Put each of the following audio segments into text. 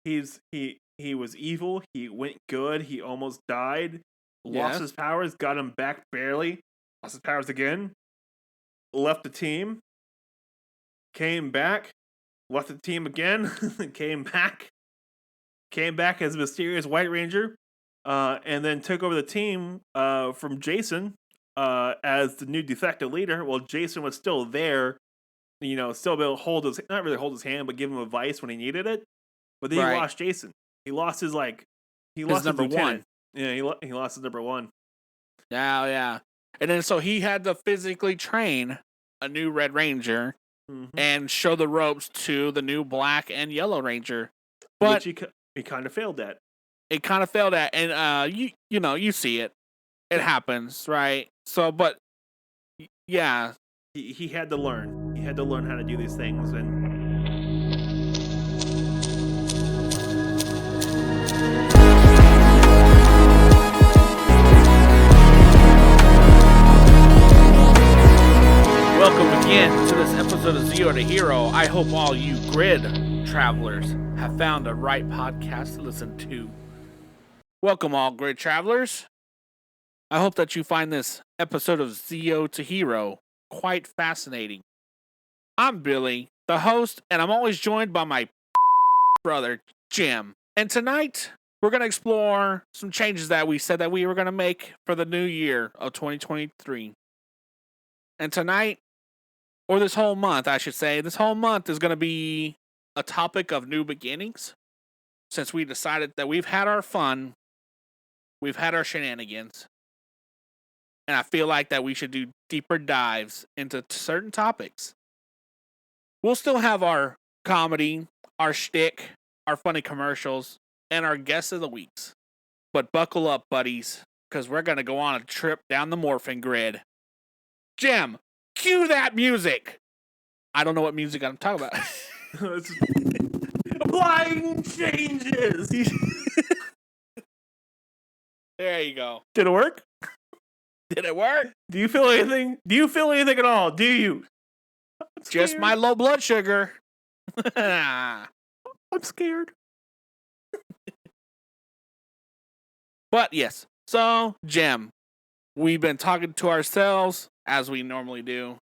he was evil. He went good. He almost died. Lost Yes. his powers. Got him back barely. Lost his powers again. Left the team. Came back. Left the team again. Came back. Came back as a mysterious White Ranger. And then took over the team from Jason as the new de facto leader. Well, Jason was still there, still able to not really hold his hand, but give him advice when he needed it. But then he lost Jason. He lost his number one. Yeah, he lost his number one. Yeah. And then so he had to physically train a new Red Ranger and show the ropes to the new Black and Yellow Ranger. But which he kind of failed at. It kind of failed at, and you see it. It happens, right? So, but yeah, he had to learn. He had to learn how to do these things, and welcome again to this episode of Zero to Hero. I hope all you grid travelers have found the right podcast to listen to. Welcome, all grid travelers. I hope that you find this episode of Zero to Hero quite fascinating. I'm Billy, the host, and I'm always joined by my brother, Jim. And tonight, we're going to explore some changes that we said that we were going to make for the new year of 2023. And tonight, or this whole month, I should say, this whole month is going to be a topic of new beginnings. Since we decided that we've had our fun, we've had our shenanigans, and I feel like that we should do deeper dives into certain topics. We'll still have our comedy, our shtick, our funny commercials, and our guests of the weeks. But buckle up, buddies, because we're going to go on a trip down the morphing grid. Jim, cue that music! I don't know what music I'm talking about. Applying changes! There you go. Did it work? Did it work? Do you feel anything? Do you feel anything at all? Do you? Just my low blood sugar. I'm scared. But yes. So, Jim, we've been talking to ourselves as we normally do.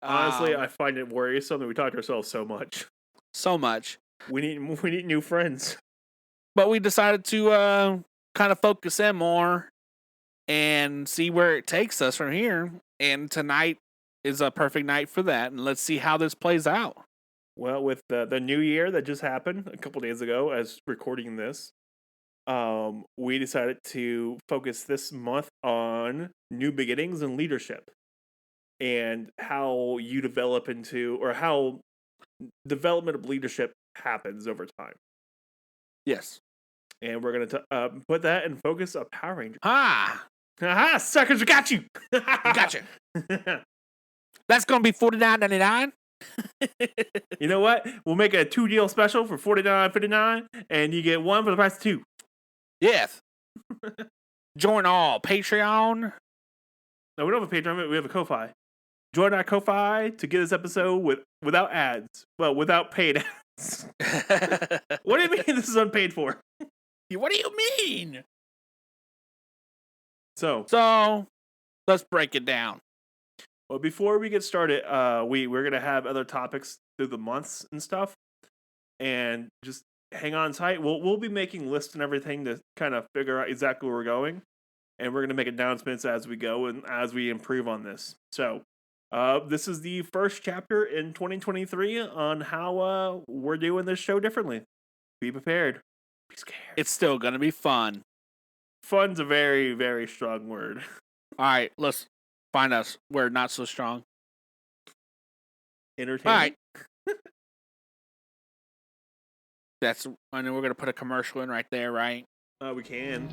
Honestly, I find it worrisome that we talk to ourselves so much. So much. We need new friends. But we decided to kind of focus in more and see where it takes us from here. And tonight is a perfect night for that. And let's see how this plays out. Well, with the new year that just happened a couple days ago, as recording this, we decided to focus this month on new beginnings and leadership, and how you develop into, or how development of leadership happens over time. Yes. And we're going to put that in focus of Power Rangers. Ha! Suckers, we got you! Gotcha. That's going to be $49.99. You know what? We'll make a 2-deal special for $49.59, and you get one for the price of 2. Yes. Join all Patreon. No, we don't have a Patreon. We have a Ko-Fi. Join our Ko-Fi to get this episode without ads. Well, without paid ads. What do you mean this is unpaid for? What do you mean? So let's break it down. Well, before we get started, we're gonna have other topics through the months and stuff, and just hang on tight. We'll be making lists and everything to kind of figure out exactly where we're going, and we're gonna make announcements as we go and as we improve on this. So, this is the first chapter in 2023 on how we're doing this show differently. Be prepared. Be scared. It's still gonna be fun. Fun's a very, very strong word. All right, let's find us where not so strong. Entertaining. All right. I know we're gonna put a commercial in right there, right? We can.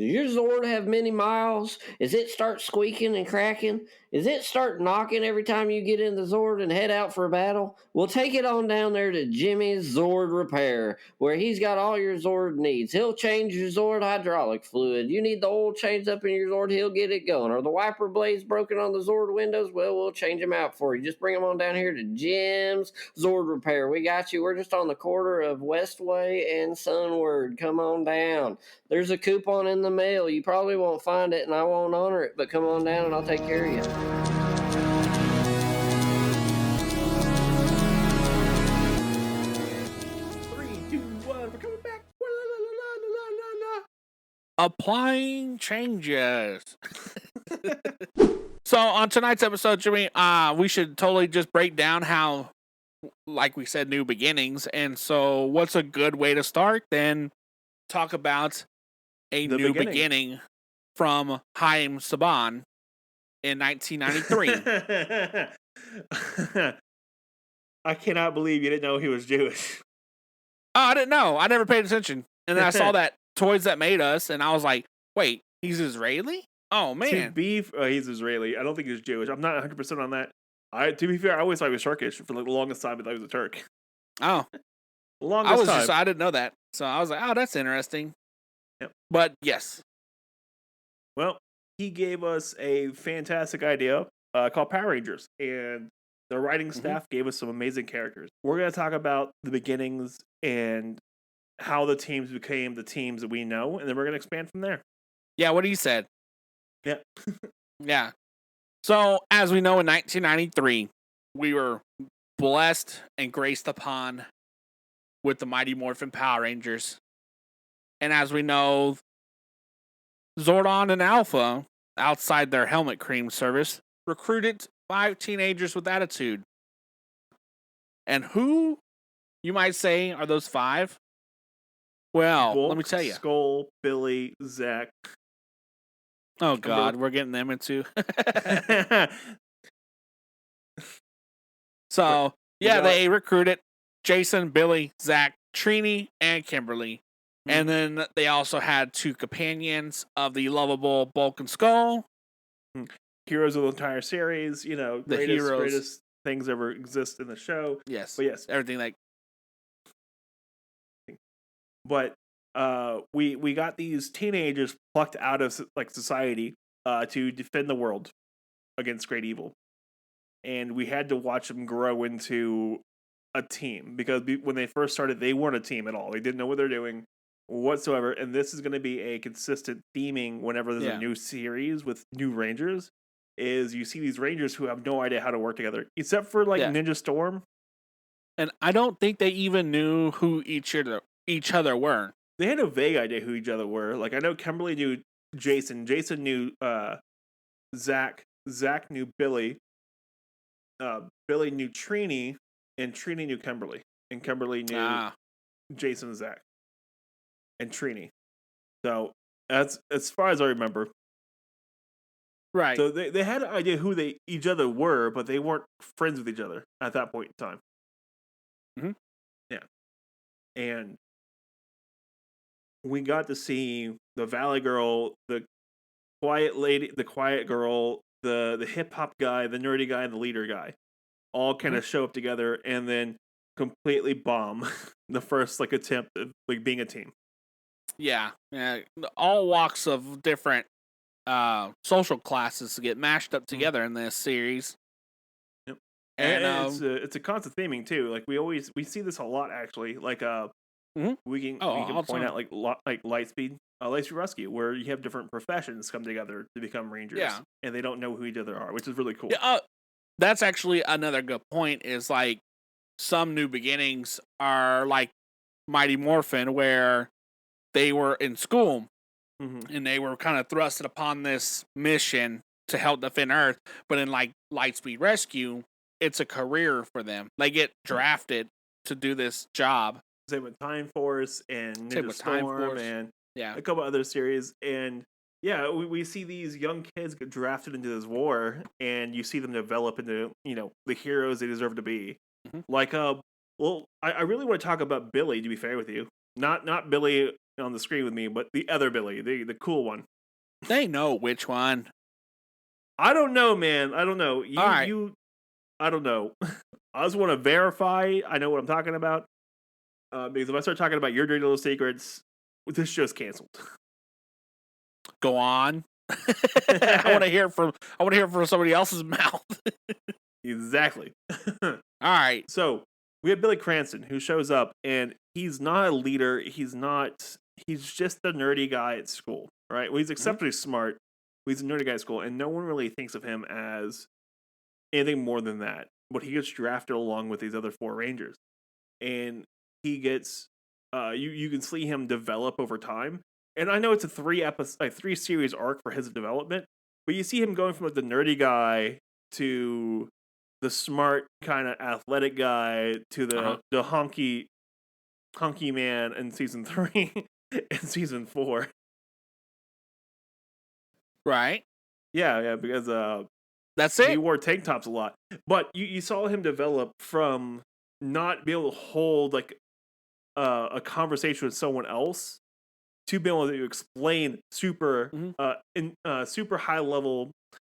Does your Zord have many miles? Is it start squeaking and cracking? Is it start knocking every time you get in the Zord and head out for a battle? Well, take it on down there to Jimmy's Zord Repair, where he's got all your Zord needs. He'll change your Zord hydraulic fluid. You need the oil changed up in your Zord, he'll get it going. Or the wiper blades broken on the Zord windows, well, we'll change them out for you. Just bring them on down here to Jim's Zord Repair. We got you. We're just on the corner of Westway and Sunward. Come on down. There's a coupon in the mail. You probably won't find it, and I won't honor it, but come on down and I'll take care of you. 3, 2, 1. We're coming back. Applying changes. So on tonight's episode, Jimmy, we should totally just break down how, like we said, new beginnings. And so what's a good way to start? Then talk about a The new beginning. beginning from Haim Saban in 1993. I cannot believe you didn't know he was Jewish. Oh, I didn't know. I never paid attention. And then I saw that Toys That Made Us, and I was like, wait, he's Israeli? Oh, man. He's Israeli. I don't think he's Jewish. I'm not 100% on that. To be fair, I always thought he was Turkish for the longest time. I thought he was a Turk. Oh. Longest time. I didn't know that. So I was like, oh, that's interesting. Yep. But yes. Well, he gave us a fantastic idea called Power Rangers. And the writing staff gave us some amazing characters. We're going to talk about the beginnings and how the teams became the teams that we know. And then we're going to expand from there. Yeah, what he said. Yeah. Yeah. So, as we know, in 1993, we were blessed and graced upon with the Mighty Morphin Power Rangers. And as we know, Zordon and Alpha, outside their helmet cream service, recruited 5 teenagers with attitude. And who, you might say, are those 5? Well, Bulk, let me tell you. Skull, Billy, Zach. Oh, God, we're getting them into. So, they recruited Jason, Billy, Zach, Trini, and Kimberly. And then they also had 2 companions of the lovable Bulk and Skull. Heroes of the entire series, the greatest things ever exist in the show. Yes. But yes. Everything like. But we got these teenagers plucked out of society to defend the world against great evil. And we had to watch them grow into a team because when they first started, they weren't a team at all. They didn't know what they're doing whatsoever. And this is going to be a consistent theming whenever there's a new series with new Rangers. Is you see these Rangers who have no idea how to work together, except for Ninja Storm. And I don't think they even knew who each other were. They had a vague idea who each other were. Like I know Kimberly knew Jason. Jason knew Zach. Zach knew Billy. Billy knew Trini, and Trini knew Kimberly, and Kimberly knew Jason and Zach, and Trini. So that's as far as I remember. Right. So they had an idea who each other were, but they weren't friends with each other at that point in time. Mm-hmm. Yeah. And we got to see the Valley Girl, the quiet lady, the quiet girl, the hip hop guy, the nerdy guy, and the leader guy, all kind of show up together and then completely bomb the first attempt of being a team. Yeah. All walks of different social classes get mashed up together in this series. Yep. And it's a constant theming too. We see this a lot actually. We can point out Lightspeed Rescue, where you have different professions come together to become Rangers, and they don't know who each other are, which is really cool. Yeah, that's actually another good point. Is some new beginnings are like Mighty Morphin, where they were in school. And they were kind of thrusted upon this mission to help defend Earth. But in Lightspeed Rescue, it's a career for them. They get drafted to do this job. Same with Time Force and Ninja Storm and a couple other series. And we see these young kids get drafted into this war, and you see them develop into the heroes they deserve to be. I really want to talk about Billy. To be fair with you, not Billy on the screen with me, but the other Billy, the cool one. They know which one. I don't know, man. I don't know. All right. I don't know. I just want to verify I know what I'm talking about. Because if I start talking about your dirty little secrets, this show's canceled. Go on. I want to hear from somebody else's mouth. Exactly. All right. So we have Billy Cranston who shows up, and he's not a leader. He's just the nerdy guy at school, right? Well, he's exceptionally smart. But he's a nerdy guy at school, and no one really thinks of him as anything more than that. But he gets drafted along with these other 4 Rangers, and he gets you can see him develop over time. And I know it's a 3 series arc for his development, but you see him going from the nerdy guy to the smart kind of athletic guy to the honky man in season 3 and season 4. Right. Yeah, because that's it. he wore tank tops a lot, but you saw him develop from not be able to hold like a conversation with someone else to be able to explain super super high level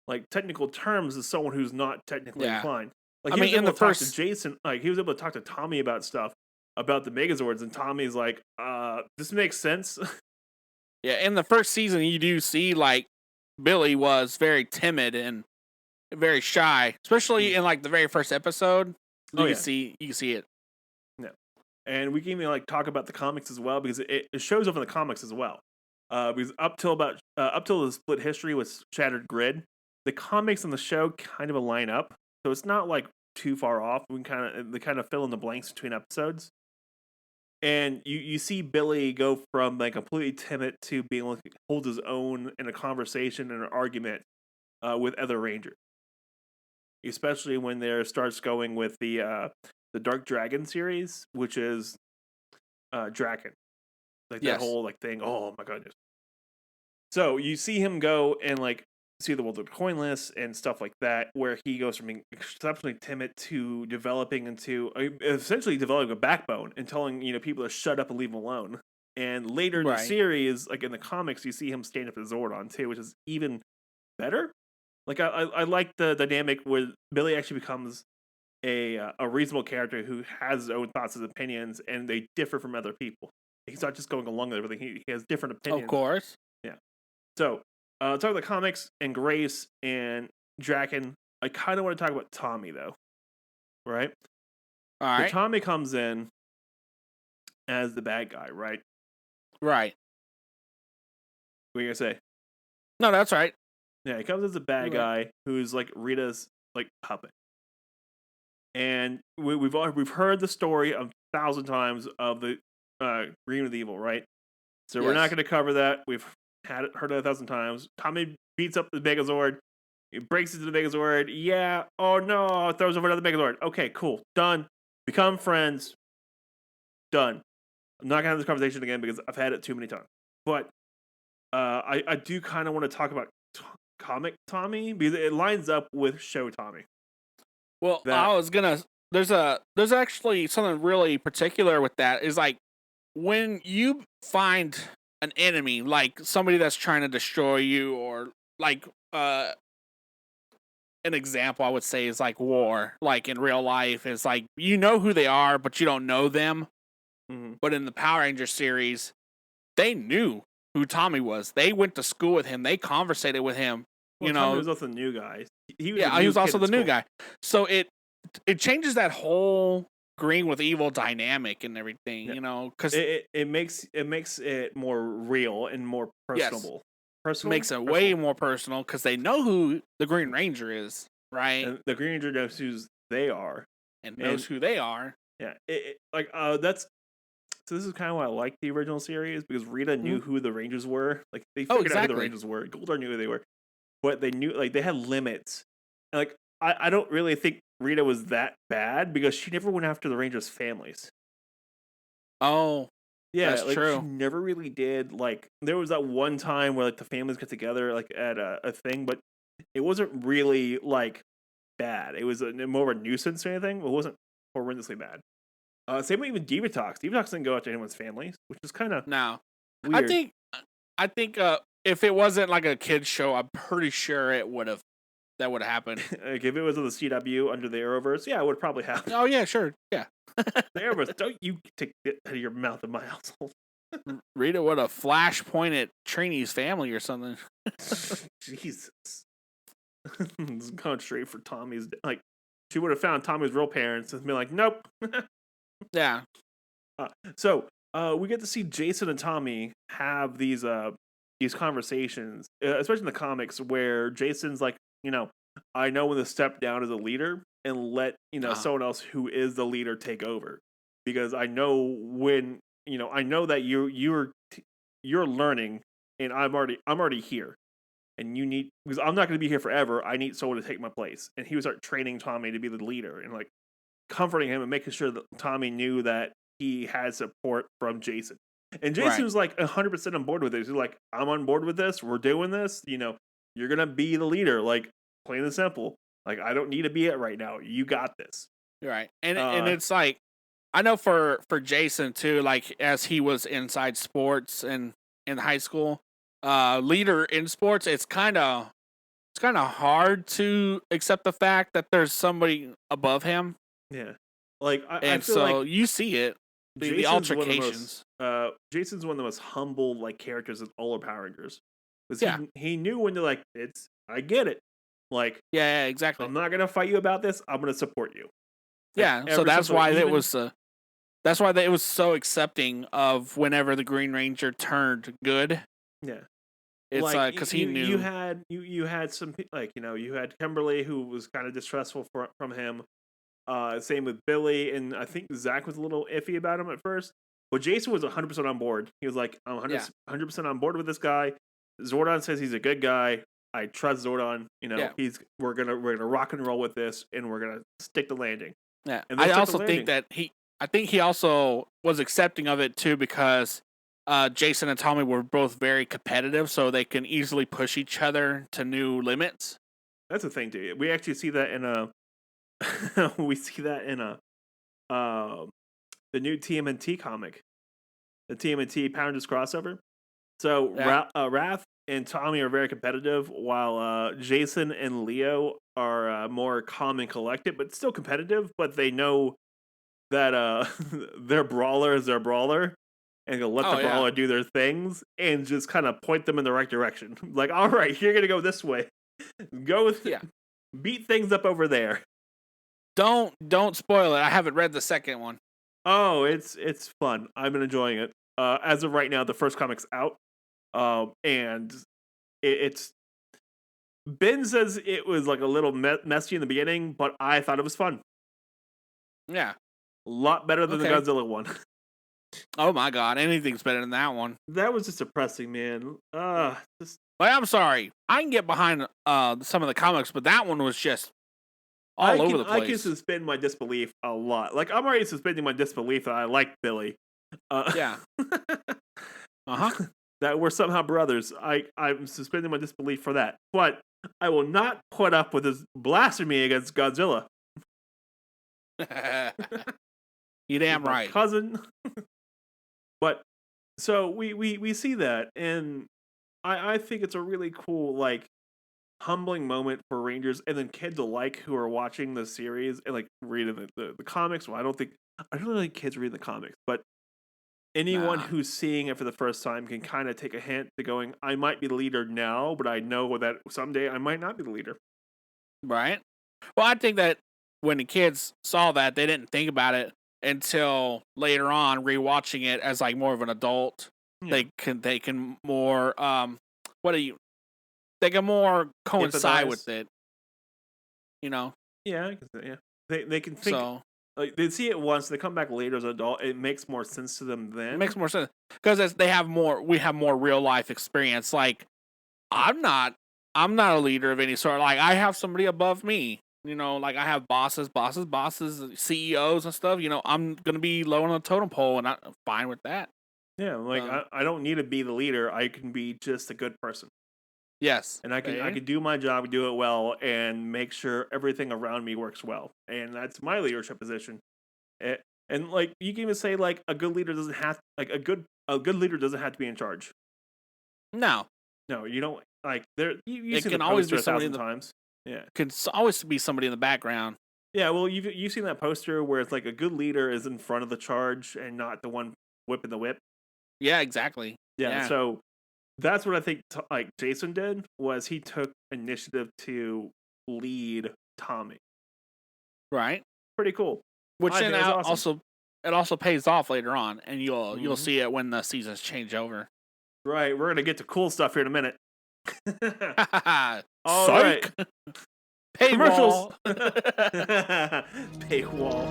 like technical terms to someone who's not technically inclined. Like, I mean, in the first to Jason, like he was able to talk to Tommy about stuff about the Megazords, and Tommy's like, this makes sense. Yeah, in the first season, you do see like Billy was very timid and very shy, especially in like the very first episode. You can see it. Yeah, and we can even like talk about the comics as well, because it shows up in the comics as well. Because up till the split history with Shattered Grid, the comics and the show kind of line up, so it's not like too far off. They kind of fill in the blanks between episodes, and you see Billy go from like completely timid to being able to hold his own in a conversation and an argument with other Rangers, especially when there starts going with the Dark Dragon series, which is Draken, like that whole like thing. Oh my goodness! So you see him go and like see the world of Coinless and stuff like that, where he goes from being exceptionally timid to developing into essentially developing a backbone and telling people to shut up and leave him alone. And later in the series, like in the comics, you see him stand up as Zordon too, which is even better. Like I like the dynamic where Billy actually becomes a reasonable character who has his own thoughts and opinions, and they differ from other people. He's not just going along with everything. He has different opinions. Of course. Yeah. So, talk about the comics and Grace and Draken. I kind of want to talk about Tommy, though. Right? All right. So Tommy comes in as the bad guy, right? Right. What are you going to say? No, that's right. Yeah, he comes as a bad guy who's like Rita's like puppet. And we've heard the story 1,000 times of the Green with Evil, right? So we're not going to cover that. We've heard it 1,000 times. Tommy beats up the Megazord. He breaks into the Megazord. Yeah. Oh no! Throws over another Megazord. Okay, cool. Done. Become friends. Done. I'm not gonna have this conversation again because I've had it too many times. But I do kind of want to talk about comic Tommy because it lines up with show Tommy. Well, I was gonna. There's actually something really particular with that. Is like when you find an enemy, like somebody that's trying to destroy you, or like an example I would say is like war. Like in real life, is like you know who they are, but you don't know them. Mm-hmm. But in the Power Ranger series, they knew who Tommy was. They went to school with him. They conversated with him. Well, Tommy was also the new guy. He was also the new guy. So it changes that whole Green with Evil dynamic and everything, because it makes it more real and more personable. It makes it way more personal because they know who the Green Ranger is, right? And the Green Ranger knows who they are and knows who they are. Yeah, that's. So this is kind of why I like the original series, because Rita knew who the Rangers were. Like they figured out who the Rangers were. Goldar knew who they were, but they knew like they had limits. And, like I don't really think Rita was that bad because she never went after the Rangers' families. Oh, yeah, that's true. She never really did. Like there was that one time where like the families got together like at a thing, but it wasn't really like bad. It was more of a nuisance or anything. It wasn't horrendously bad. Same way with Divatox. Divatox didn't go after anyone's families, which is kind of Weird. I think if it wasn't like a kids show, I'm pretty sure that would have happened. Like if it was on the CW under the Arrowverse, yeah, it would probably happen. Oh yeah, sure, yeah. The Arrowverse, don't you take it out of your mouth in my household. Rita would have flash pointed Trini's family or something. Jesus. It's going straight for Tommy's. Like, she would have found Tommy's real parents and been like, nope. Yeah. So we get to see Jason and Tommy have these conversations, especially in the comics, where Jason's like, I know when to step down as a leader and let someone else who is the leader take over, because I know when I know that you're learning and I'm already here, and you need, because I'm not going to be here forever. I need someone to take my place, and he would start training Tommy to be the leader and like comforting him and making sure that Tommy knew that he had support from Jason. And Jason was like 100% on board with this. He's like, I'm on board with this. We're doing this. You're going to be the leader. Like, plain and simple. Like, I don't need to be it right now. You got this. Right. And it's like, I know for Jason too, like as he was inside sports and in high school, leader in sports, it's kind of hard to accept the fact that there's somebody above him. Yeah. Like, I feel so like you see it. The altercations. Jason's one of the most humble like characters of all of Power Rangers. Because he knew when to like, I get it. Like, yeah, exactly. I'm not gonna fight you about this. I'm gonna support you. Like, so that's why it was. That's why it was so accepting of whenever the Green Ranger turned good. Yeah, it's like because he knew you had some like you had Kimberly who was kind of distrustful from him. Same with Billy, and I think Zach was a little iffy about him at first. But Jason was 100% on board. He was like, I'm 100% on board with this guy. Zordon says he's a good guy. I trust Zordon. We're gonna rock and roll with this, and we're gonna stick the landing. Yeah, I also think that he also was accepting of it too, because Jason and Tommy were both very competitive, so they can easily push each other to new limits. That's the thing, too. We actually see that in a the new TMNT comic, the TMNT Power Rangers crossover. So Raph and Tommy are very competitive, while Jason and Leo are more calm and collected, but still competitive. But they know that their brawler is their brawler, and they'll let the brawler do their things and just kind of point them in the right direction. Like, all right, you're gonna go this way. Go with beat things up over there. Don't spoil it. I haven't read the second one. Oh, it's fun. I've been enjoying it. As of right now, the first comic's out. And it's Ben says it was like a little messy in the beginning, but I thought it was fun. Yeah. A lot better than the Godzilla one. Oh my god, anything's better than that one. That was just depressing, man. Well, I'm sorry. I can get behind some of the comics, but that one was just all over the place. I can suspend my disbelief a lot. Like, I'm already suspending my disbelief that I like Billy. Yeah. Uh-huh. That we're somehow brothers. I'm suspending my disbelief for that. But I will not put up with his blasphemy against Godzilla. You damn right. Cousin. But so we see that, and I think it's a really cool, like, humbling moment for Rangers and then kids alike who are watching the series and like reading the comics. Well, I don't really like kids reading the comics, but anyone who's seeing it for the first time can kind of take a hint to going, I might be the leader now, but I know that someday I might not be the leader. Right. Well, I think that when the kids saw that, they didn't think about it until later on, rewatching it as like more of an adult. Yeah. They can more they can more coincide with it. Yeah, yeah. They can think. So, like, they see it once, they come back later as an adult. It makes more sense to them then. It makes more sense because we have more real life experience. Like, I'm not a leader of any sort. Like, I have somebody above me. Like, I have bosses, CEOs and stuff. I'm gonna be low on the totem pole, and I'm fine with that. Yeah, like I don't need to be the leader. I can be just a good person. Yes, and I can do my job, do it well, and make sure everything around me works well. And that's my leadership position. And like, you can even say, like, a good leader doesn't have, like, a good a good leader doesn't have to be in charge. No, You don't like there. You've it seen can the always poster be somebody 1,000 times. Yeah. can always be somebody in the background. Yeah, well, you've seen that poster where it's like a good leader is in front of the charge and not the one whipping the whip. Yeah, exactly. Yeah, Yeah. so that's what I think. Like Jason did was he took initiative to lead Tommy. Right. Pretty cool. Which I then think that's awesome. it also pays off later on, and you'll Mhm. see it when the seasons change over. Right, we're gonna get to cool stuff here in a minute. All Psych. right. Paywall. Paywall.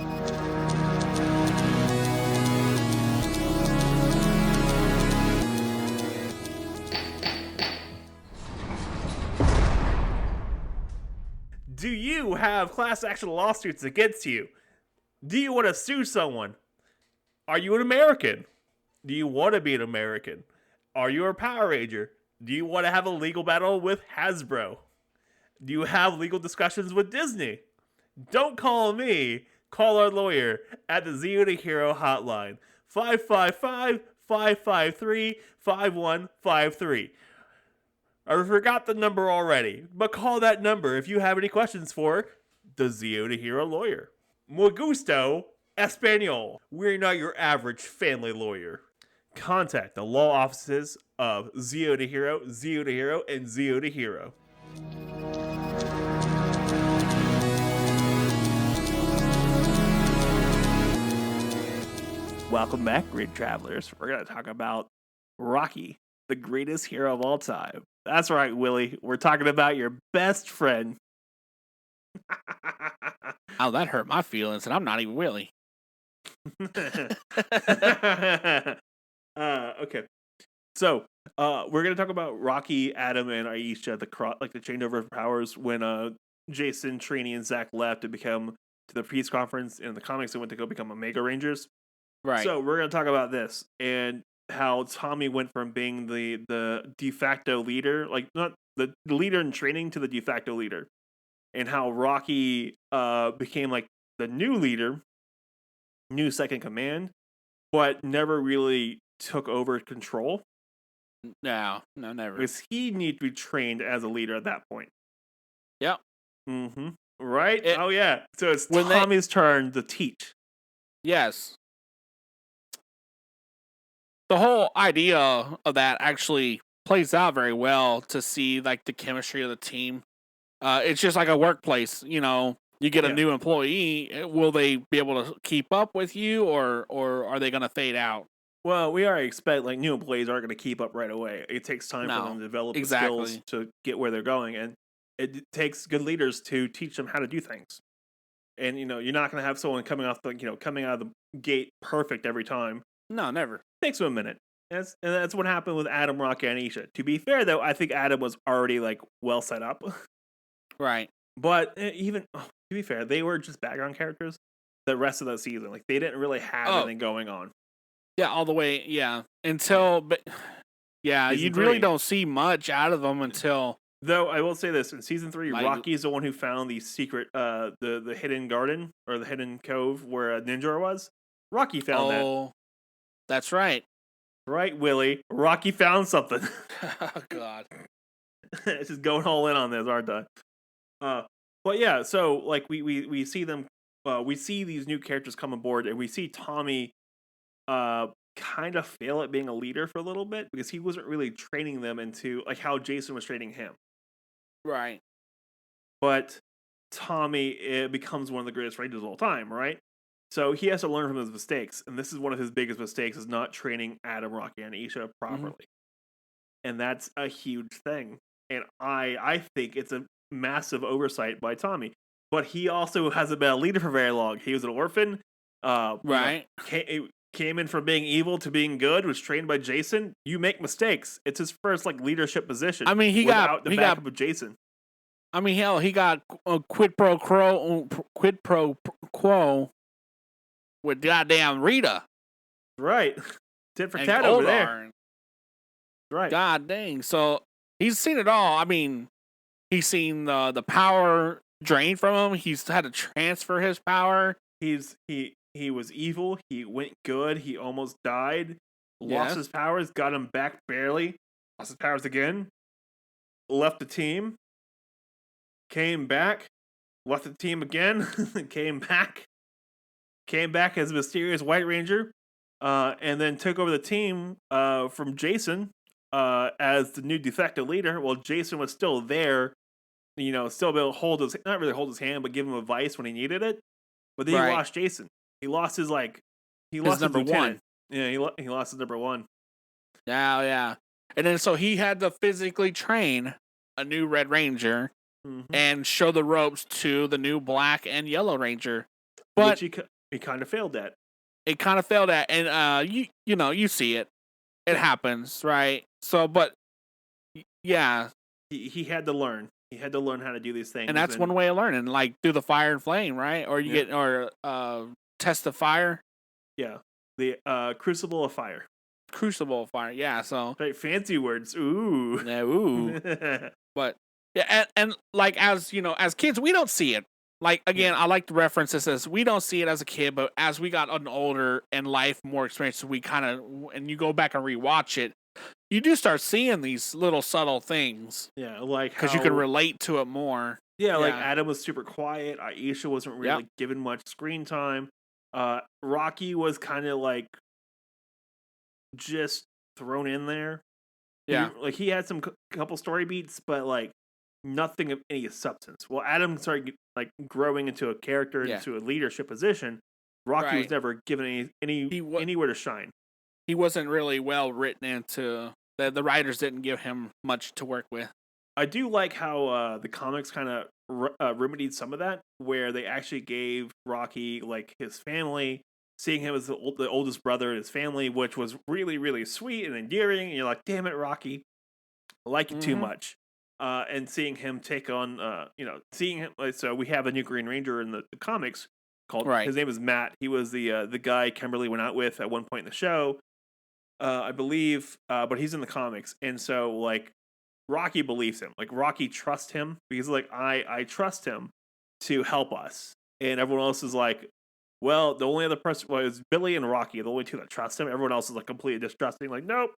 Do you have class action lawsuits against you? Do you want to sue someone? Are you an American? Do you want to be an American? Are you a Power Ranger? Do you want to have a legal battle with Hasbro? Do you have legal discussions with Disney? Don't call me. Call our lawyer at the Zero to Hero hotline. 555-553-5153. I forgot the number already, but call that number if you have any questions for the Zero to Hero lawyer. Muy gusto, Espanol. We're not your average family lawyer. Contact the law offices of Zero to Hero, and Zero to Hero. Welcome back, Grid Travelers. We're going to talk about Rocky, the greatest hero of all time. That's right, Willie. We're talking about your best friend. Oh, that hurt my feelings, and I'm not even Willie. Okay. So, we're gonna talk about Rocky, Adam, and Aisha, the changeover of powers when Jason, Trini, and Zach left to become to the peace conference. In the comics, they went to go become Omega Rangers. Right. So we're gonna talk about this and how Tommy went from being the de facto leader, like not the leader in training, to the de facto leader, and how Rocky became like the new leader, new second command, but never really took over control. No, never. Because he needed to be trained as a leader at that point. Yep. Mm-hmm. Right? Oh yeah. So it's when Tommy's turn to teach. Yes. The whole idea of that actually plays out very well to see like the chemistry of the team. It's just like a workplace, you know. You get a new employee, will they be able to keep up with you, or are they going to fade out? Well, we already expect like new employees aren't going to keep up right away. It takes time for them to develop the skills to get where they're going, and it takes good leaders to teach them how to do things. And you know, you're not going to have someone coming out of the gate perfect every time. No, never. It takes them a minute. And that's what happened with Adam, Rocky, and Aisha. To be fair, though, I think Adam was already like well set up. Right. But even to be fair, they were just background characters the rest of the season. Like they didn't really have anything going on. Yeah, all the way. Yeah, you really don't see much out of them until. Though I will say this, in season 3, Rocky's the one who found the secret, the hidden garden or the hidden cove where Ninja was. Rocky found that. Oh, that's right. Right, Willie. Rocky found something. Oh God. It's just going all in on this, aren't I? But yeah, so like we see them, we see these new characters come aboard, and we see Tommy, kind of fail at being a leader for a little bit because he wasn't really training them into like how Jason was training him. Right. But Tommy becomes one of the greatest Rangers of all time, right? So he has to learn from his mistakes, and this is one of his biggest mistakes: is not training Adam, Rocky, and Aisha properly, and that's a huge thing. And I think it's a massive oversight by Tommy. But he also hasn't been a leader for very long. He was an orphan. Right. Came in from being evil to being good. Was trained by Jason. You make mistakes. It's his first like leadership position. I mean, he got backup of Jason. I mean, hell, he got a quid pro quo with goddamn Rita. Right. Tit for tat over there. Right. God dang. So he's seen it all. I mean, he's seen the power drained from him. He's had to transfer his power. He was evil. He went good. He almost died. lost his powers, got him back barely, lost his powers again, left the team, came back, left the team again, came back as a mysterious White Ranger, and then took over the team from Jason as the new defective leader. Well, Jason was still there, still able to not really hold his hand, but give him advice when he needed it. But then he lost Jason. He lost his number one. Yeah, he lost his number one. Yeah. And then so he had to physically train a new Red Ranger and show the ropes to the new Black and Yellow Ranger. But which he kind of failed at. It kind of failed at, and you see it. It happens, right? So, but yeah, he had to learn. He had to learn how to do these things, and that's one way of learning, like through the fire and flame, right? Or test of fire. Yeah, the crucible of fire. Crucible of fire, yeah. So right, fancy words. Ooh, yeah, ooh. But yeah, and like as kids, we don't see it. Like, again, I like to reference this as we don't see it as a kid, but as we got older and life more experience, we kind of, and you go back and rewatch it, you do start seeing these little subtle things. Yeah, like because you can relate to it more. Yeah, like Adam was super quiet. Aisha wasn't really given much screen time. Rocky was kind of like just thrown in there. Yeah, he had some couple story beats, but like nothing of any substance. Well, Adam started like growing into a character, into a leadership position. Rocky was never given anywhere to shine. He wasn't really well written into the writers didn't give him much to work with. I do like how the comics kind of remedied some of that, where they actually gave Rocky like his family, seeing him as the oldest brother in his family, which was really, really sweet and endearing. And you're like, damn it, Rocky, I like you too much. And seeing him take on, seeing him. So we have a new Green Ranger in the comics called. His name is Matt. He was the guy Kimberly went out with at one point in the show, I believe. But he's in the comics, and so like Rocky believes him. Like Rocky trusts him because like I trust him to help us, and everyone else is like, well, the only other person was Billy and Rocky, the only two that trust him. Everyone else is like completely distrusting. Like, nope,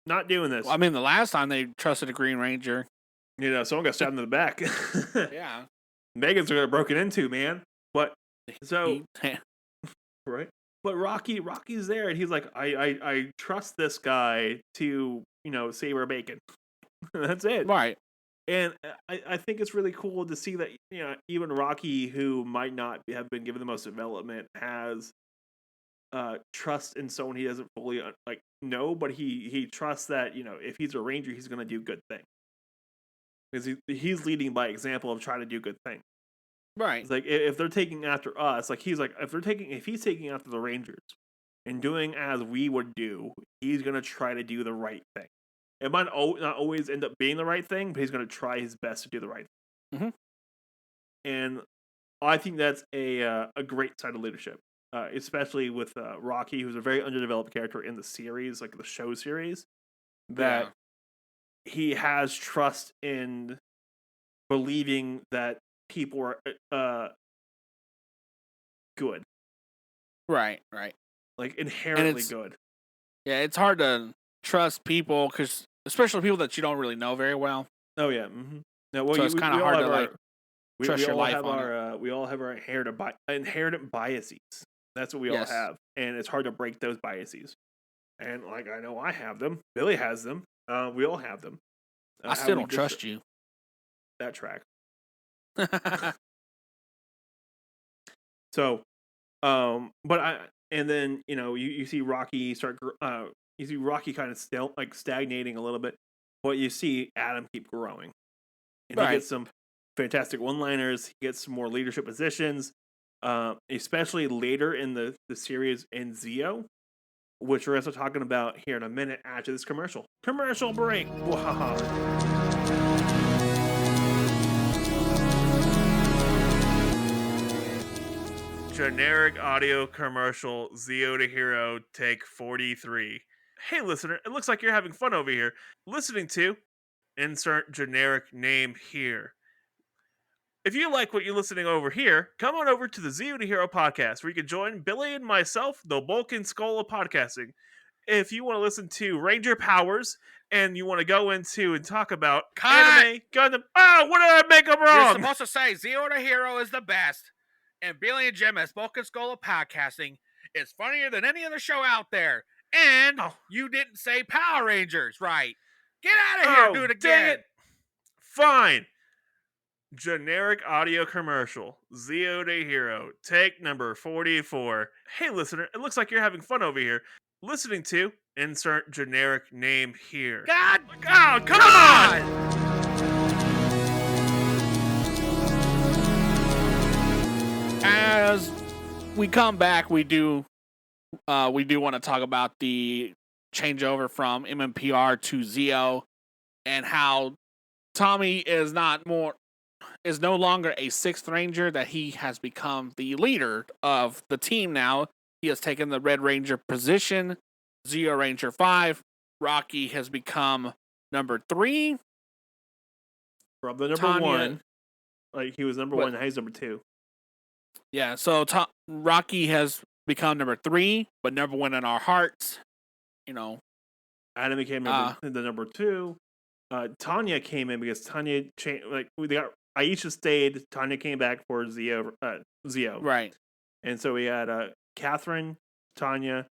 not doing this. Well, I mean, the last time they trusted a Green Ranger. Someone got stabbed in the back. Yeah. Megan's got broken into, man. But so right. But Rocky's there, and he's like, I trust this guy to save our bacon. That's it. Right. And I think it's really cool to see that even Rocky, who might not have been given the most development, has trust in someone he doesn't fully know, but he trusts that if he's a ranger, he's going to do good things. Because he's leading by example of trying to do good things. Right. It's like if they're taking after us, like he's like if he's taking after the Rangers and doing as we would do, he's gonna try to do the right thing. It might not always end up being the right thing, but he's gonna try his best to do the right thing. And I think that's a great side of leadership, especially with Rocky, who's a very underdeveloped character in the series, like the show series. That he has trust in believing that people are good. Right. Like inherently good. Yeah, it's hard to trust people, because especially people that you don't really know very well. Oh yeah. No, well, so it's kind of hard to trust your life on it. We all have our inherent biases. That's what we all have, and it's hard to break those biases. And like I know I have them. Billy has them. We all have them. I still don't trust you. That track. So, and then you see Rocky you see Rocky kind of still like stagnating a little bit, but you see Adam keep growing, and he gets some fantastic one-liners. He gets some more leadership positions, especially later in the series in Zeo, which we're also talking about here in a minute after this commercial. Commercial break. Wow. Generic audio commercial, Zeo to Hero, take 43. Hey listener, it looks like you're having fun over here listening to insert generic name here. If you like what you're listening over here, come on over to the Zeo to Hero podcast, where you can join Billy and myself, the bulk and skull of podcasting. if you want to listen to Ranger Powers and you want to go into and talk about Cut! anime, Gundam. Oh, what did I make up wrong? You're supposed to say Zero to Hero is the best, and Billy and Jim as Bulk and Skull of podcasting is funnier than any other show out there. And you didn't say Power Rangers right. Get out of here. Do it again. Dang it. Fine. Generic audio commercial. Zeo to Hero. Take number 44. Hey, listener, it looks like you're having fun over here. Listening to insert generic name here. God! Oh, come on! As we come back, we do want to talk about the changeover from MMPR to Zeo and how Tommy is no longer a sixth ranger, that he has become the leader of the team now. He has taken the Red Ranger position, Zeo Ranger 5. Rocky has become number 3. From the number 1. Like, he was number 1, now he's number 2. Yeah, so Rocky has become number 3, but number 1 in our hearts. You know, Adam became the number 2. Tanya came in because Tanya changed. Like, we got Aisha stayed. Tanya came back for Zeo. Right. And so we had Catherine, Tanya,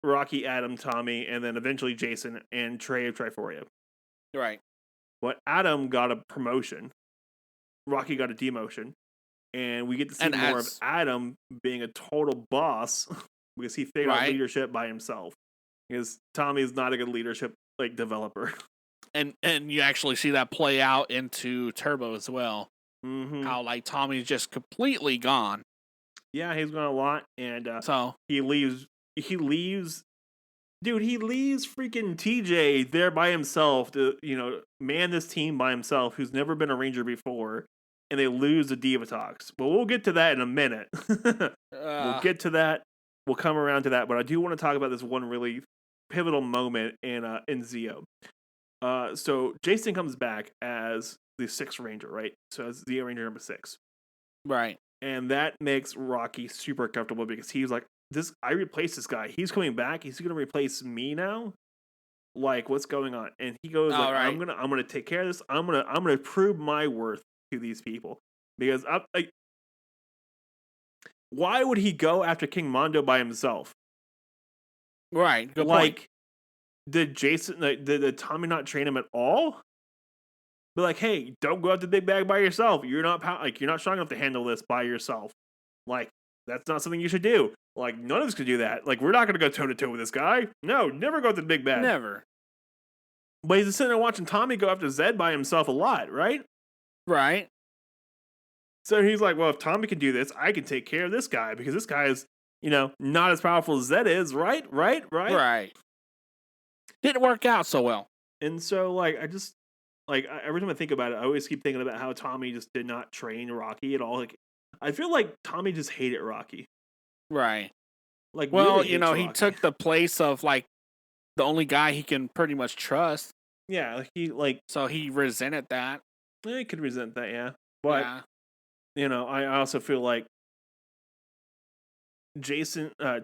Rocky, Adam, Tommy, and then eventually Jason and Trey of Triforia. Right. But Adam got a promotion. Rocky got a demotion. And we get to see more of Adam being a total boss because he figured out leadership by himself. Because Tommy is not a good leadership developer. And you actually see that play out into Turbo as well. Mm-hmm. How Tommy's just completely gone. Yeah, he's gone a lot, and so he leaves. Dude, he leaves freaking TJ there by himself to man this team by himself, who's never been a Ranger before, and they lose the Diva Talks. But we'll get to that in a minute. We'll get to that. We'll come around to that. But I do want to talk about this one really pivotal moment in Zeo. So Jason comes back as the 6th Ranger, right? So it's Zeo Ranger number 6. Right. And that makes Rocky super comfortable because he's like, I replaced this guy. He's coming back. He's going to replace me now. Like, what's going on? And he goes, I'm gonna take care of this. I'm gonna prove my worth to these people. Because why would he go after King Mondo by himself? Right. Good point. Did Jason, did Tommy not train him at all? But like, hey, don't go out the big bag by yourself. You're not you're not strong enough to handle this by yourself. Like, that's not something you should do. Like, none of us could do that. Like, we're not gonna go toe to toe with this guy. No, never go out the big bag. Never. But he's sitting there watching Tommy go after Zed by himself a lot, right? Right. So he's like, well, if Tommy can do this, I can take care of this guy because this guy is, not as powerful as Zed is, right? Right. Didn't work out so well. And so, I just, every time I think about it, I always keep thinking about how Tommy just did not train Rocky at all. Like, I feel like Tommy just hated Rocky. Right. Like, well, really he took the place of, the only guy he can pretty much trust. Yeah, so he resented that. Yeah, he could resent that, yeah. But, I also feel like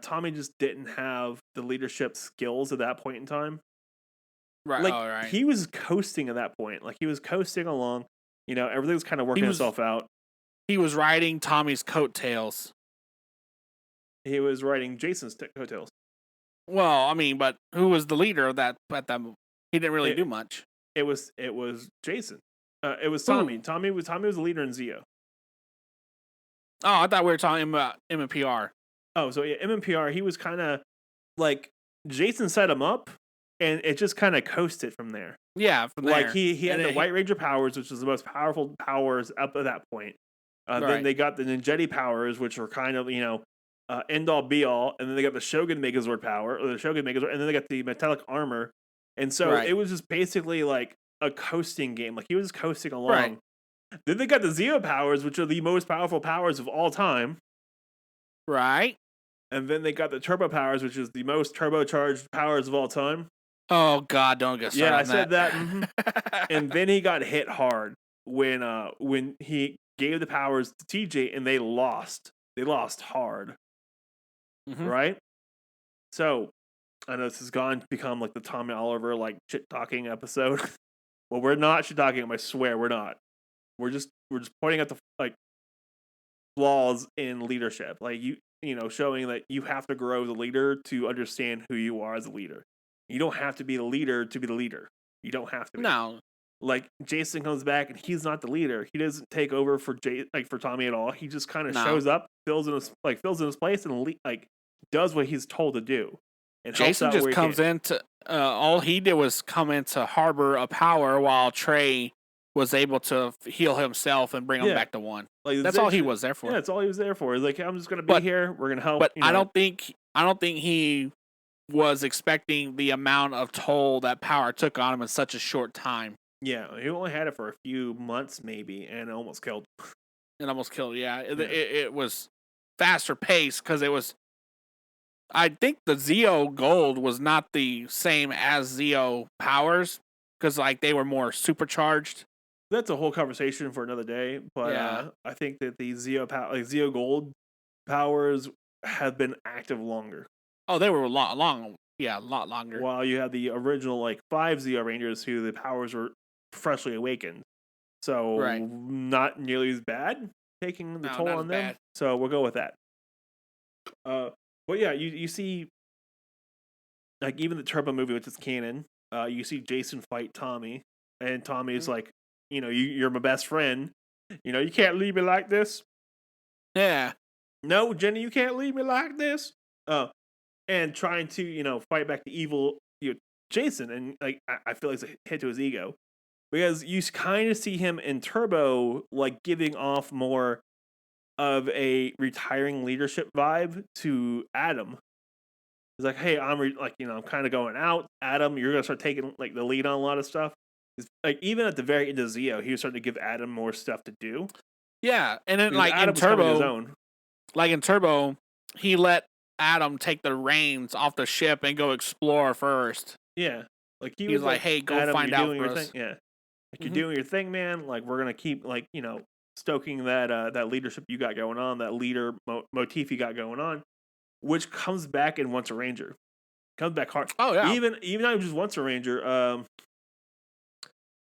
Tommy just didn't have the leadership skills at that point in time. Right. He was coasting at that point. Like, he was coasting along. Everything was kind of working itself out. He was riding Tommy's coattails. He was riding Jason's coattails. Well, I mean, but who was the leader of that at that? He didn't really do much. It was Jason. It was Tommy. Tommy was the leader in Zeo. Oh, I thought we were talking about MMPR. Oh, so yeah, MMPR, he was kind of Jason set him up, and it just kind of coasted from there. Yeah, from there. He had the White Ranger powers, which was the most powerful powers up at that point. Then they got the Ninjetti powers, which were kind of end all be all, and then they got the Shogun Megazord power, or the Shogun Megazord, and then they got the metallic armor, and so it was just basically a coasting game. Like, he was just coasting along. Right. Then they got the Zeo powers, which are the most powerful powers of all time. Right. And then they got the turbo powers, which is the most turbocharged powers of all time. Oh God, don't get started. Yeah, I said that. Mm-hmm. And then he got hit hard when he gave the powers to TJ, and they lost. They lost hard. Mm-hmm. Right? So I know this has become like the Tommy Oliver like shit talking episode. Well, we're not shit talking him. I swear, we're not. We're just pointing out the like flaws in leadership. Like showing that you have to grow as a leader to understand who you are as a leader. You don't have to be the leader to be the leader. You don't have to be. No. Like Jason comes back and he's not the leader. He doesn't take over for for Tommy at all. He just kind of shows up, fills in his place, and does what he's told to do. And Jason just comes into all he did was come into harbor a power while Trey was able to heal himself and bring him back to one. Like that's all he was there for. Yeah, that's all he was there for. He's like, I'm just gonna be here. We're gonna help. But I don't think he was expecting the amount of toll that power took on him in such a short time. Yeah, he only had it for a few months, maybe, and it almost killed. Yeah. It was faster paced because it was. I think the Zeo Gold was not the same as Zeo Powers because they were more supercharged. That's a whole conversation for another day. But I think that the Zeo Gold powers have been active longer. Oh, they were a lot longer. While you had the original 5 Zeo Rangers who the powers were freshly awakened. So not nearly as bad taking the toll on them. Bad. So we'll go with that. But yeah, you see even the Turbo movie, which is canon, you see Jason fight Tommy, and Tommy's like, you're my best friend. You can't leave me like this. Yeah. No, Jenny, you can't leave me like this. And trying to, fight back the evil Jason, and I feel like it's a hit to his ego. Because you kind of see him in Turbo, giving off more of a retiring leadership vibe to Adam. He's like, hey, I'm kind of going out. Adam, you're going to start taking the lead on a lot of stuff. Even at the very end of Zeo, he was starting to give Adam more stuff to do. Yeah, and then in Turbo, he let Adam take the reins off the ship and go explore first. Yeah. He was like, hey, go Adam, find out for us. Yeah. You're doing your thing, man. We're going to keep, stoking that leadership you got going on, that leader motif you got going on, which comes back in Once a Ranger. Comes back hard. Oh, yeah. Even not just Once a Ranger.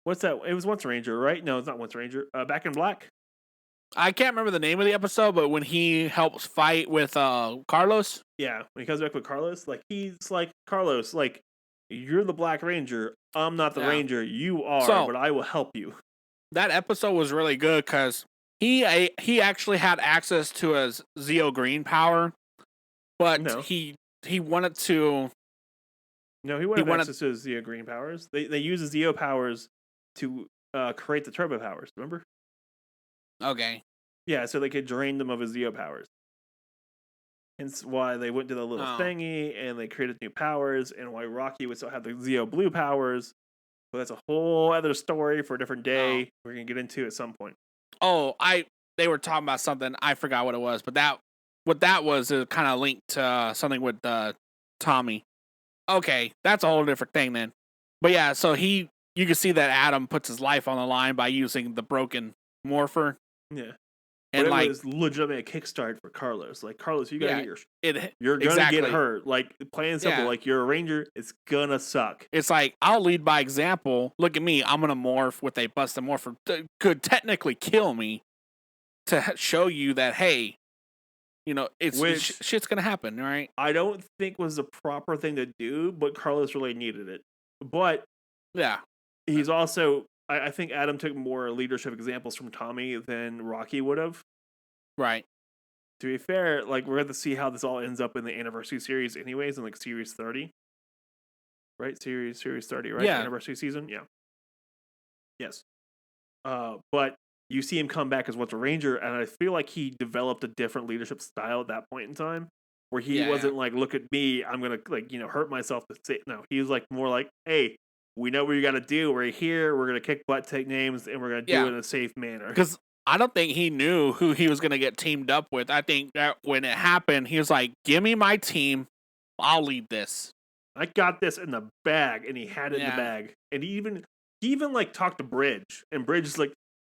What's that? It was Once a Ranger, right? No, it's not Once a Ranger. Back in Black. I can't remember the name of the episode, but when he helps fight with Carlos. Yeah, when he comes back with Carlos, he's like, Carlos, you're the Black Ranger. I'm not the Ranger. You are, but I will help you. That episode was really good because he actually had access to his Zeo Green power, but he wanted to. No, he wanted access to his Zeo Green powers. They use the Zeo powers to create the Turbo powers. Remember? Okay. Yeah, so they could drain them of his Zeo powers. Hence why they went to the little thingy and they created new powers, and why Rocky would still have the Zeo Blue powers. But that's a whole other story for a different day. We're gonna get into at some point. They were talking about something. I forgot what it was, but what that was is kind of linked to something with Tommy. Okay, that's a whole different thing then. But yeah, so you can see that Adam puts his life on the line by using the broken morpher. Yeah. And it was legitimately a kickstart for Carlos. Carlos, you gotta get you're gonna get hurt. Plain and simple. You're a Ranger. It's gonna suck. It's I'll lead by example. Look at me. I'm gonna morph with a busted morpher. Could technically kill me to show you that, hey, shit's gonna happen, right? I don't think was the proper thing to do, but Carlos really needed it. But yeah, he's also. I think Adam took more leadership examples from Tommy than Rocky would have. Right. To be fair, we're going to see how this all ends up in the anniversary series anyways, in series 30. Right? Series 30, right? Yeah. Anniversary season? Yeah. Yes. But you see him come back as Once a Ranger, and I feel like he developed a different leadership style at that point in time, where he wasn't look at me, I'm going to hurt myself to say, no, he was more hey, we know what you got to do. We're here. We're going to kick butt, take names, and we're going to do it in a safe manner. Because I don't think he knew who he was going to get teamed up with. I think that when it happened, he was like, give me my team. I'll lead this. I got this in the bag. And he had it in the bag. And he even talked to Bridge. And Bridge is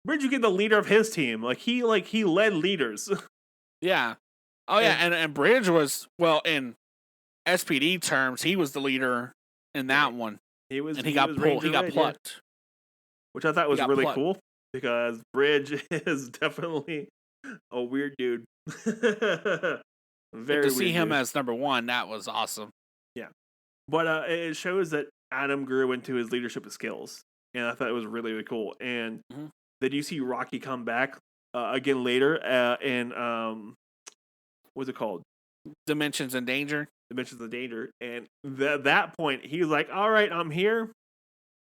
Bridge, you get the leader of his team. He led leaders. Yeah. Oh, yeah. And Bridge was, in SPD terms, he was the leader in that one. He was, and he got pulled. He got plucked. Which I thought was really plucked. cool because Bridge is definitely a weird dude. Very to see him as number one, that was awesome. Yeah, but it shows that Adam grew into his leadership skills, and I thought it was really, really cool. And then you see Rocky come back again later in what's it called? Dimensions in Danger. Dimensions of Danger. And that point, he was like, "All right, I'm here.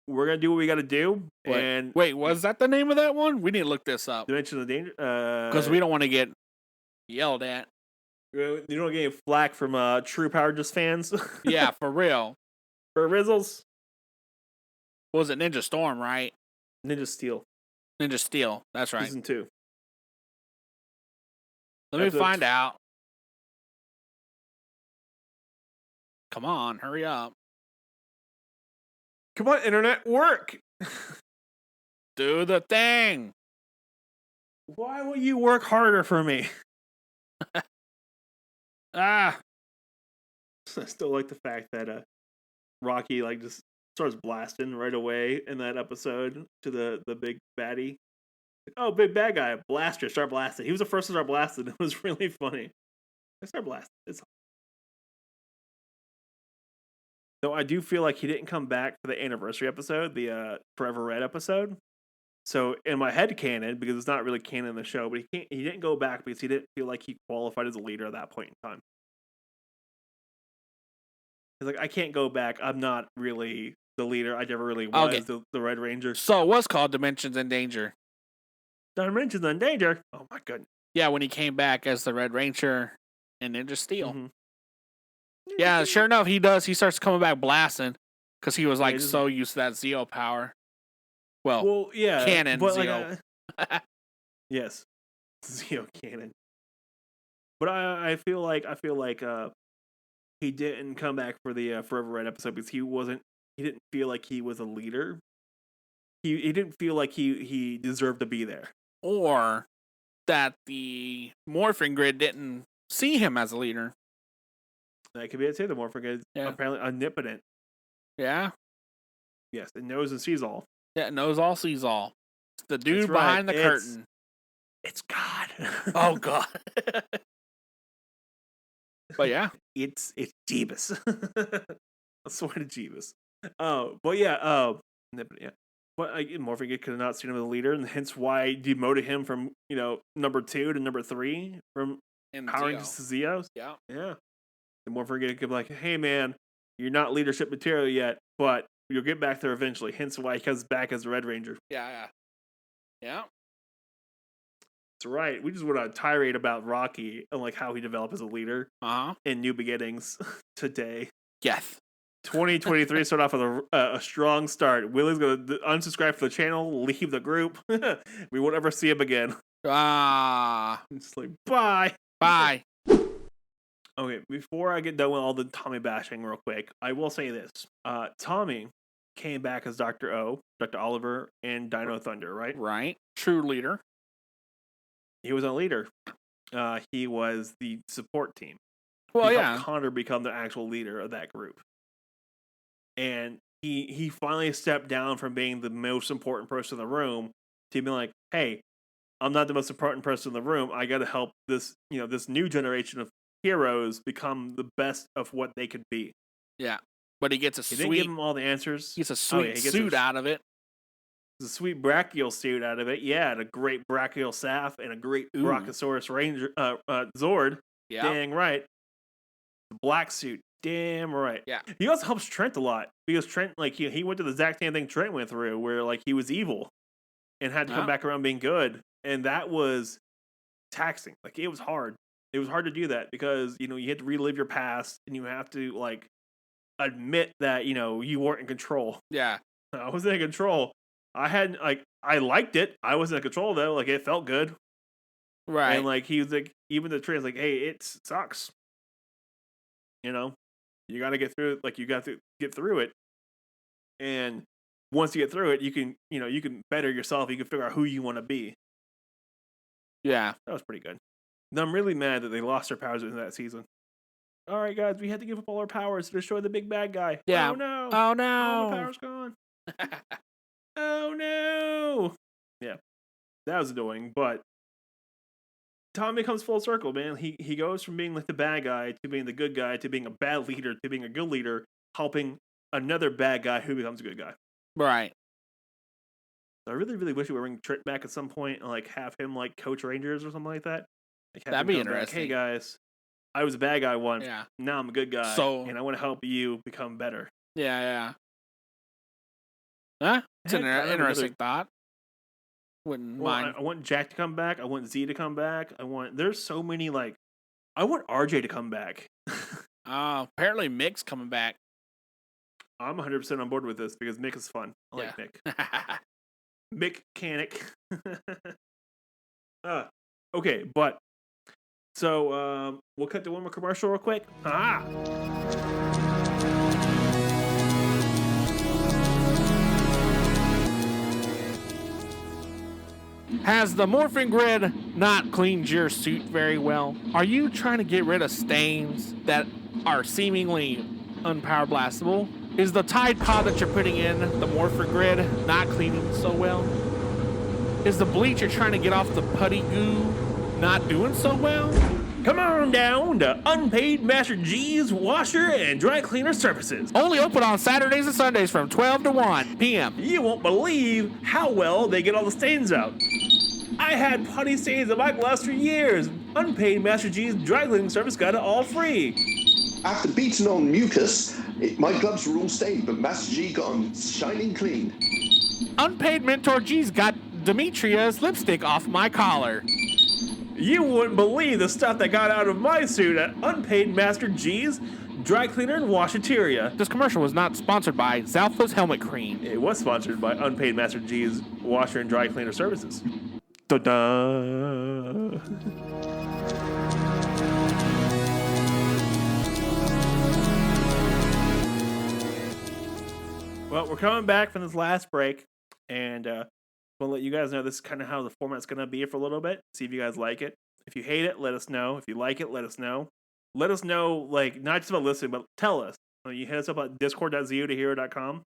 We're gonna do what we got to do." And wait, was that the name of that one? We need to look this up. Dimensions of Danger, because we don't want to get yelled at. You don't get any flack from True Power Just fans. Yeah, for real. For Rizzles. What was it Ninja Storm, right? Ninja Steel. Ninja Steel. That's right. Season 2. Let me find out. Come on, hurry up. Come on, internet, work. Do the thing. Why will you work harder for me? I still like the fact that Rocky just starts blasting right away in that episode to the big baddie. Oh, big bad guy, blaster, start blasting. He was the first to start blasting. It was really funny. I start blasting. Though I do feel like he didn't come back for the anniversary episode, the Forever Red episode. So in my head canon, because it's not really canon in the show, but he didn't go back because he didn't feel like he qualified as a leader at that point in time. He's like, I can't go back. I'm not really the leader. I never really was the Red Ranger. So it was called Dimensions in Danger. Dimensions in Danger? Oh my goodness. Yeah, when he came back as the Red Ranger in Ninja Steel. Mm-hmm. Yeah, sure enough, he does. He starts coming back blasting because he was so used to that Zeo power. Well, yeah, canon Zeo. Yes, Zeo canon. But I feel like he didn't come back for the Forever Red episode because he didn't feel like he was a leader. He didn't feel like he deserved to be there, or that the Morphin Grid didn't see him as a leader. That could be it too. The Morphin Grid is apparently omnipotent. Yeah. Yes, it knows and sees all. Yeah, it knows all, sees all. It's the dude behind the curtain. It's God. Oh God. But yeah, it's Jeebus. I swear to Jeebus. But yeah, But Morphin Grid could have not seen him as a leader, and hence why I demoted him from number 2 to number 3 from Power Rangers to Zeos. Yeah. The Morphin Grid could be like, hey man, you're not leadership material yet, but you'll get back there eventually. Hence why he comes back as the Red Ranger. Yeah. That's right. We just want to tirade about Rocky and how he developed as a leader in New Beginnings today. Yes. 2023 started off with a strong start. Willie's going to unsubscribe from the channel, leave the group. We won't ever see him again. It's like, bye. Bye. Okay, before I get done with all the Tommy bashing real quick, I will say this. Tommy came back as Dr. O, Dr. Oliver, and Dino Thunder, right? Right. True leader. He was a leader. He was the support team. Well, he helped Connor become the actual leader of that group. And he finally stepped down from being the most important person in the room to be like, hey, I'm not the most important person in the room. I got to help this new generation of heroes become the best of what they could be. Yeah. But he gets He didn't give him all the answers. He gets a sweet suit out of it. A sweet brachial suit out of it. Yeah, and a great brachial staff and a great Brachiosaurus Ranger Zord. Yeah. Dang right. The black suit. Damn right. Yeah. He also helps Trent a lot because Trent, he went to the exact same thing Trent went through, where he was evil and had to come back around being good, and that was taxing. It was hard. It was hard to do that because you had to relive your past and you have to admit that you weren't in control. Yeah. I wasn't in control. I had I liked it. I wasn't in control though. It felt good. Right. And he was even the train's hey, it sucks. You got to get through it. You got to get through it. And once you get through it, you can you can better yourself. You can figure out who you want to be. Yeah. That was pretty good. Now, I'm really mad that they lost their powers in that season. all right, guys, we had to give up all our powers to destroy the big bad guy. Yeah. Oh no! Oh All no! my power's gone. Oh no! Yeah, that was annoying. But Tommy comes full circle, man. He goes from being like the bad guy to being the good guy to being a bad leader to being a good leader, helping another bad guy who becomes a good guy. Right. I really, really wish we would bring Trick back at some point and like have him like coach Rangers or something like that. Like, have That'd him be come back, interesting. hey guys, I was a bad guy once. Yeah. Now I'm a good guy. So- and I want to help you become better. Yeah. Huh? It's an Heck, I have interesting thought. Wouldn't Well, mind. I want Jack to come back. I want Z to come back. There's so many like, I want RJ to come back. Apparently Mick's coming back. I'm 100% on board with this because Mick is fun. I like Mick. Mechanic. Okay, but so we'll cut to one more commercial real quick. Has the morphing grid not cleaned your suit very well? Are you trying to get rid of stains that are seemingly unpower blastable? Is the Tide Pod that you're putting in the morphing grid not cleaning so well? Is the bleach you're trying to get off the putty goo not doing so well? Come on down to Unpaid Master G's Washer and Dry Cleaner Services. Only open on Saturdays and Sundays from 12 to 1 p.m. You won't believe how well they get all the stains out. I had putty stains on my gloves for years. Unpaid Master G's Dry Cleaning Service got it all free. After beating on mucus, my gloves were all stained, but Master G got them shining clean. Unpaid Mentor G's got Demetria's lipstick off my collar. You wouldn't believe the stuff that got out of my suit at Unpaid Master G's Dry Cleaner and Washateria. This commercial was not sponsored by Zalpha's Helmet Cream. It was sponsored by Unpaid Master G's Washer and Dry Cleaner Services. Da-da! Well, we're coming back from this last break, and we'll let you guys know this is kind of how the format's going to be for a little bit. See if you guys like it. If you hate it, let us know. If you like it, let us know. Let us know, like, not just about listening, but tell us. You hit us up at discord.zeotohero.com.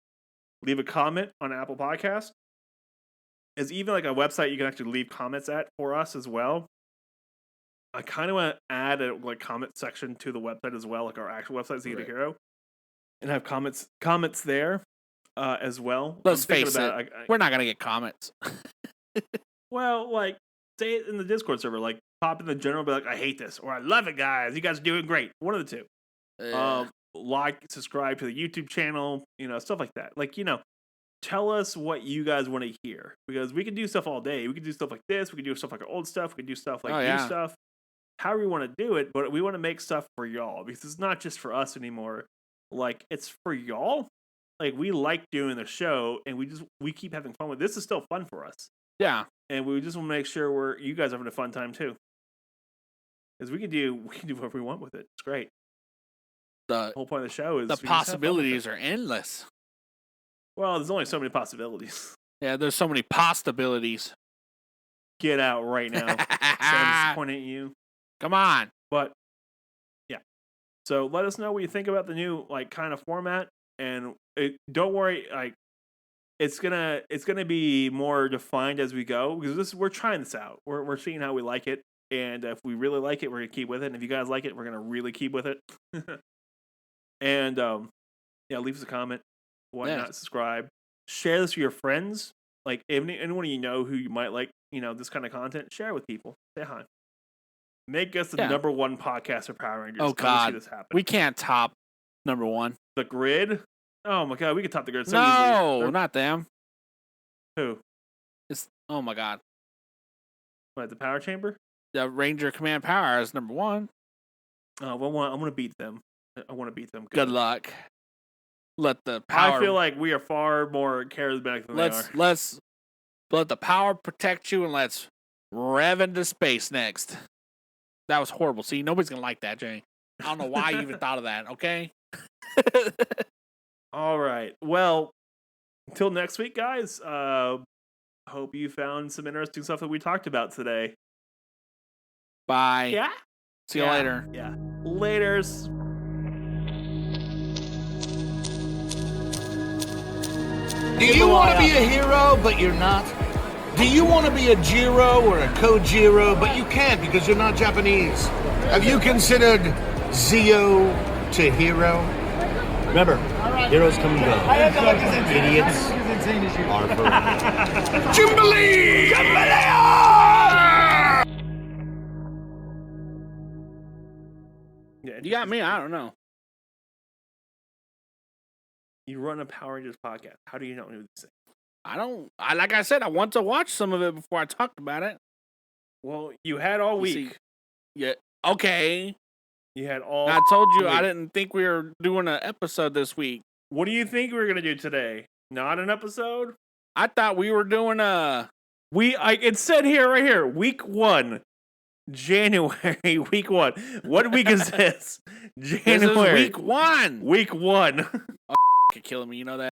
Leave a comment on Apple Podcast. There's even like a website you can actually leave comments at for us as well. I kind of want to add a like comment section to the website as well, like our actual website, Zeo to Hero, and have comments there as well. Let's face it, we're not gonna get comments. Well, like say it in the Discord server, like pop in the general, be like, "I hate this" or "I love it, guys. You guys are doing great." One of the two. Like, subscribe to the YouTube channel, stuff like that. Like, tell us what you guys want to hear, because we can do stuff all day. We can do stuff like this. We can do stuff like our old stuff. We can do stuff like new stuff. However you want to do it, but we want to make stuff for y'all, because it's not just for us anymore. Like, it's for y'all. Like, we like doing the show, and we keep having fun with it. This is still fun for us. Yeah. And we just want to make sure you guys are having a fun time too. Because we can do whatever we want with it. It's great. The whole point of the show is the possibilities are endless. Well, there's only so many possibilities. Yeah, there's so many possibilities. Get out right now. Sam's pointing at you. Come on. But yeah. So let us know what you think about the new kind of format, and don't worry, it's gonna be more defined as we go, because we're trying this out. We're seeing how we like it, and if we really like it, we're gonna keep with it. And if you guys like it, we're gonna really keep with it. And leave us a comment. Why not subscribe? Share this with your friends. Like anyone you know who you might like, this kind of content. Share it with people. Say hi. Make us the number one podcast for Power Rangers. Oh God, see this happen. We can't top number one. The Grid. Oh my God, we could top the Grid so easily. No, not them. Who? Oh my God. What, the Power Chamber? The Ranger Command Power is number one. Oh well, I'm gonna beat them. I want to beat them. Good luck. Let the power. I feel like we are far more charismatic than they are. Let's let the power protect you, and let's rev into space next. That was horrible. See, nobody's gonna like that, Jay. I don't know why you even thought of that. Okay. All right. Well, until next week, guys. Hope you found some interesting stuff that we talked about today. Bye. Yeah. See you later. Yeah. Laters. Do you want to be a hero, but you're not? Do you want to be a Jiro or a Kojiro, but you can't because you're not Japanese? Have you considered Zeo to hero? Remember, heroes come and go. Idiots are forever. Jimbalee! Yeah, You got me. I don't know. You run a Power Rangers podcast. How do you not know these things? Like I said, I want to watch some of it before I talked about it. Well, you had all You week. see- Yeah. Okay. You had all. I told you I week. didn't think we were doing an episode this week. What do you think we were gonna do today? Not an episode? I thought we were doing a. It said here, right here, week 1, January, week 1. What week is this? January. This is week 1. Week 1. You're killing me. You know that.